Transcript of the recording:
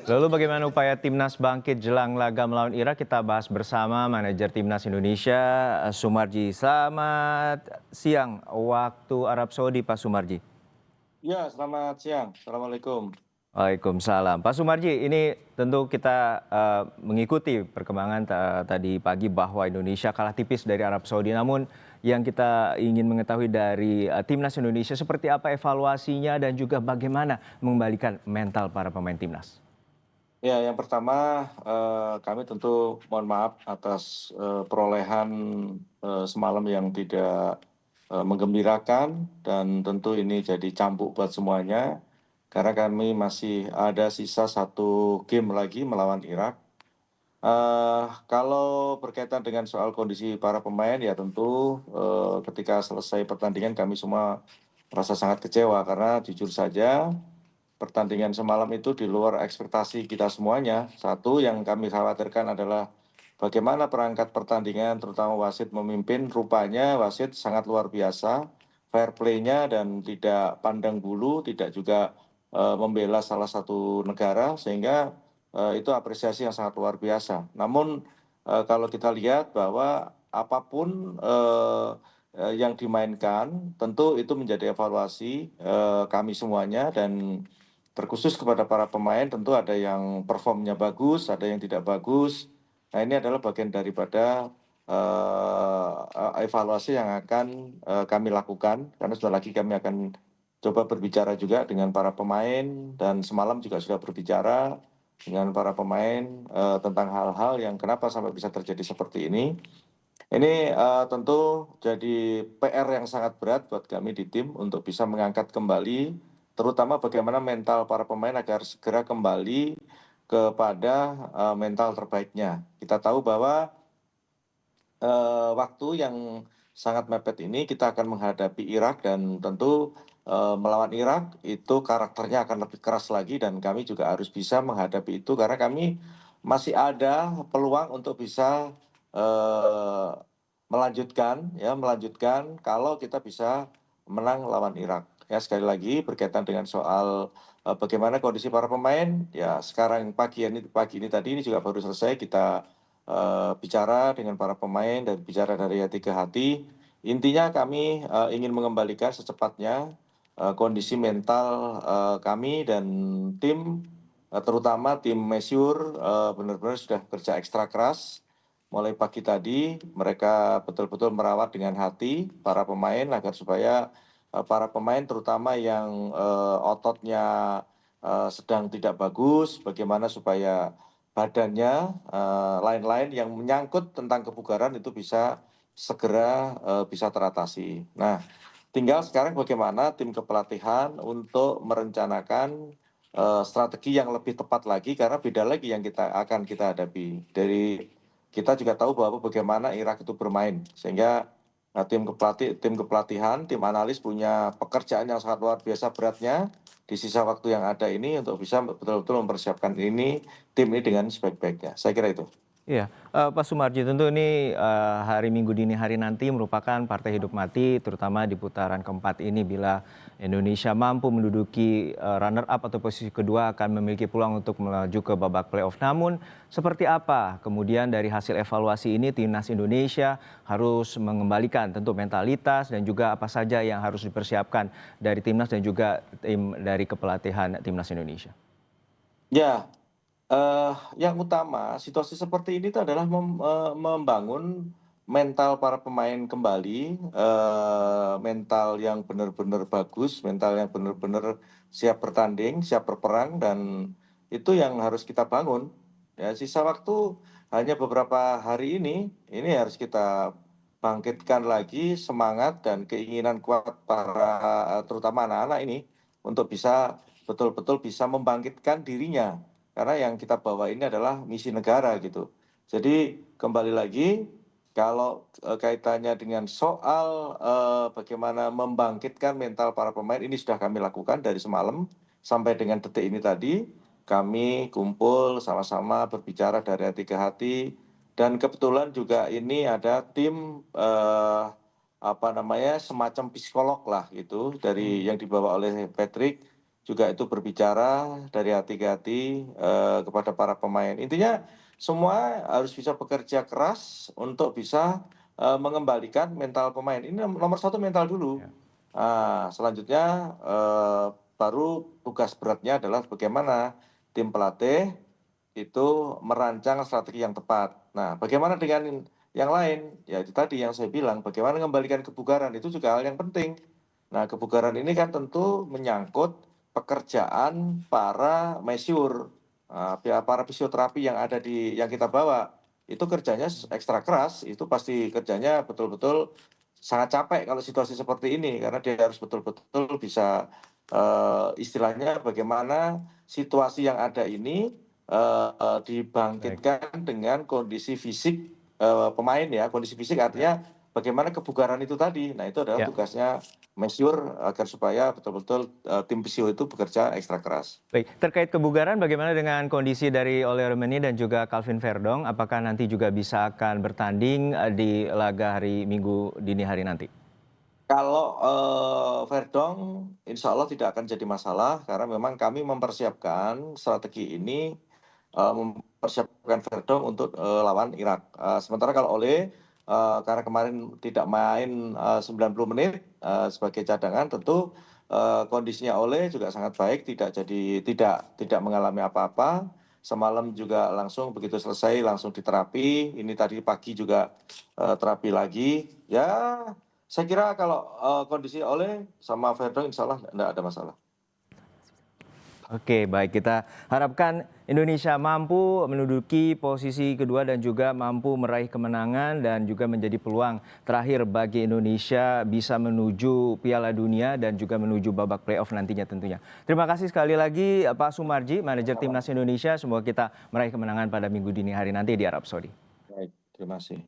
Lalu bagaimana upaya Timnas bangkit jelang laga melawan Irak? Kita bahas bersama manajer Timnas Indonesia, Sumarji. Selamat siang waktu Arab Saudi, Pak Sumarji. Ya, selamat siang. Assalamualaikum. Waalaikumsalam. Pak Sumarji, ini tentu kita mengikuti perkembangan tadi pagi bahwa Indonesia kalah tipis dari Arab Saudi. Namun yang kita ingin mengetahui dari Timnas Indonesia seperti apa evaluasinya dan juga bagaimana mengembalikan mental para pemain Timnas. Ya, yang pertama kami tentu mohon maaf atas perolehan semalam yang tidak menggembirakan dan tentu ini jadi cambuk buat semuanya karena kami masih ada sisa satu game lagi melawan Irak. Kalau berkaitan dengan soal kondisi para pemain ya tentu ketika selesai pertandingan kami semua merasa sangat kecewa karena jujur saja pertandingan semalam itu di luar ekspektasi kita semuanya. Satu yang kami khawatirkan adalah bagaimana perangkat pertandingan, terutama wasit memimpin. Rupanya wasit sangat luar biasa, fair play-nya dan tidak pandang bulu, tidak juga membela salah satu negara, sehingga itu apresiasi yang sangat luar biasa. Namun kalau kita lihat bahwa apapun yang dimainkan, tentu itu menjadi evaluasi kami semuanya dan terkhusus kepada para pemain tentu ada yang performnya bagus, ada yang tidak bagus. Nah ini adalah bagian daripada evaluasi yang akan kami lakukan karena sudah lagi kami akan coba berbicara juga dengan para pemain dan semalam juga sudah berbicara dengan para pemain tentang hal-hal yang kenapa sampai bisa terjadi seperti ini. Ini tentu jadi PR yang sangat berat buat kami di tim untuk bisa mengangkat kembali, terutama bagaimana mental para pemain agar segera kembali kepada mental terbaiknya. Kita tahu bahwa waktu yang sangat mepet ini kita akan menghadapi Irak dan tentu melawan Irak itu karakternya akan lebih keras lagi dan kami juga harus bisa menghadapi itu karena kami masih ada peluang untuk bisa eh, melanjutkan kalau kita bisa menang lawan Irak. Ya sekali lagi berkaitan dengan soal bagaimana kondisi para pemain, ya sekarang pagi ini tadi ini juga baru selesai kita bicara dengan para pemain dan bicara dari hati ke hati. Intinya kami ingin mengembalikan secepatnya kondisi mental kami dan tim, terutama tim Masyur benar-benar sudah kerja ekstra keras. Mulai pagi tadi mereka betul-betul merawat dengan hati para pemain agar supaya para pemain terutama yang ototnya sedang tidak bagus, bagaimana supaya badannya, lain-lain yang menyangkut tentang kebugaran itu bisa segera bisa teratasi. Nah, tinggal sekarang bagaimana tim kepelatihan untuk merencanakan strategi yang lebih tepat lagi karena beda lagi yang akan kita hadapi. Kita juga tahu bahwa bagaimana Irak itu bermain sehingga tim kepelatihan, tim analis punya pekerjaan yang sangat luar biasa beratnya di sisa waktu yang ada ini untuk bisa betul-betul mempersiapkan tim ini dengan sebaik-baiknya. Saya kira itu. Iya, Pak Sumarji, tentu ini hari Minggu dini hari nanti merupakan partai hidup mati, terutama di putaran keempat ini bila Indonesia mampu menduduki runner up atau posisi kedua akan memiliki peluang untuk melaju ke babak playoff. Namun seperti apa kemudian dari hasil evaluasi ini Timnas Indonesia harus mengembalikan tentu mentalitas dan juga apa saja yang harus dipersiapkan dari Timnas dan juga tim dari kepelatihan Timnas Indonesia? Ya, yang utama situasi seperti ini itu adalah membangun mental para pemain kembali, mental yang benar-benar bagus, mental yang benar-benar siap bertanding, siap berperang dan itu yang harus kita bangun. Ya, sisa waktu hanya beberapa hari ini harus kita bangkitkan lagi semangat dan keinginan kuat para terutama anak-anak ini untuk bisa betul-betul bisa membangkitkan dirinya karena yang kita bawa ini adalah misi negara gitu. Jadi kembali lagi kalau kaitannya dengan soal bagaimana membangkitkan mental para pemain ini sudah kami lakukan dari semalam sampai dengan detik ini tadi kami kumpul sama-sama berbicara dari hati ke hati dan kebetulan juga ini ada tim apa namanya semacam psikolog lah gitu dari yang dibawa oleh Patrick juga itu berbicara dari hati ke hati kepada para pemain. Intinya semua harus bisa bekerja keras untuk bisa mengembalikan mental pemain. Ini nomor satu mental dulu. Ya. Selanjutnya baru tugas beratnya adalah bagaimana tim pelatih itu merancang strategi yang tepat. Nah, bagaimana dengan yang lain? Ya itu tadi yang saya bilang, bagaimana mengembalikan kebugaran itu juga hal yang penting. Nah, kebugaran ini kan tentu menyangkut pekerjaan para masyur, para fisioterapi yang ada yang kita bawa. Itu kerjanya ekstra keras, itu pasti kerjanya betul-betul sangat capek kalau situasi seperti ini, karena dia harus betul-betul bisa istilahnya bagaimana situasi yang ada ini Baik. dibangkitkan dengan kondisi fisik pemain ya. Kondisi fisik Ya. artinya bagaimana kebugaran itu tadi. Nah, itu adalah Ya. tugasnya masyur agar supaya betul-betul tim fisio itu bekerja ekstra keras. Baik, terkait kebugaran bagaimana dengan kondisi dari Ole Romeni dan juga Calvin Verdong? Apakah nanti juga bisa akan bertanding di laga hari Minggu dini hari nanti? Kalau Verdong insya Allah tidak akan jadi masalah karena memang kami mempersiapkan strategi ini, mempersiapkan Verdong untuk lawan Irak. Sementara kalau Ole, karena kemarin tidak main 90 menit sebagai cadangan, tentu kondisinya Ole juga sangat baik, tidak mengalami apa-apa. Semalam juga langsung begitu selesai langsung diterapi, ini tadi pagi juga terapi lagi. Ya, saya kira kalau kondisi Ole sama Verdong insya Allah tidak ada masalah. Oke, baik, kita harapkan Indonesia mampu menduduki posisi kedua dan juga mampu meraih kemenangan dan juga menjadi peluang terakhir bagi Indonesia bisa menuju Piala Dunia dan juga menuju babak playoff nantinya tentunya. Terima kasih sekali lagi Pak Sumarji, manajer Timnas Indonesia. Semoga kita meraih kemenangan pada Minggu dini hari nanti di Arab Saudi. Baik, terima kasih.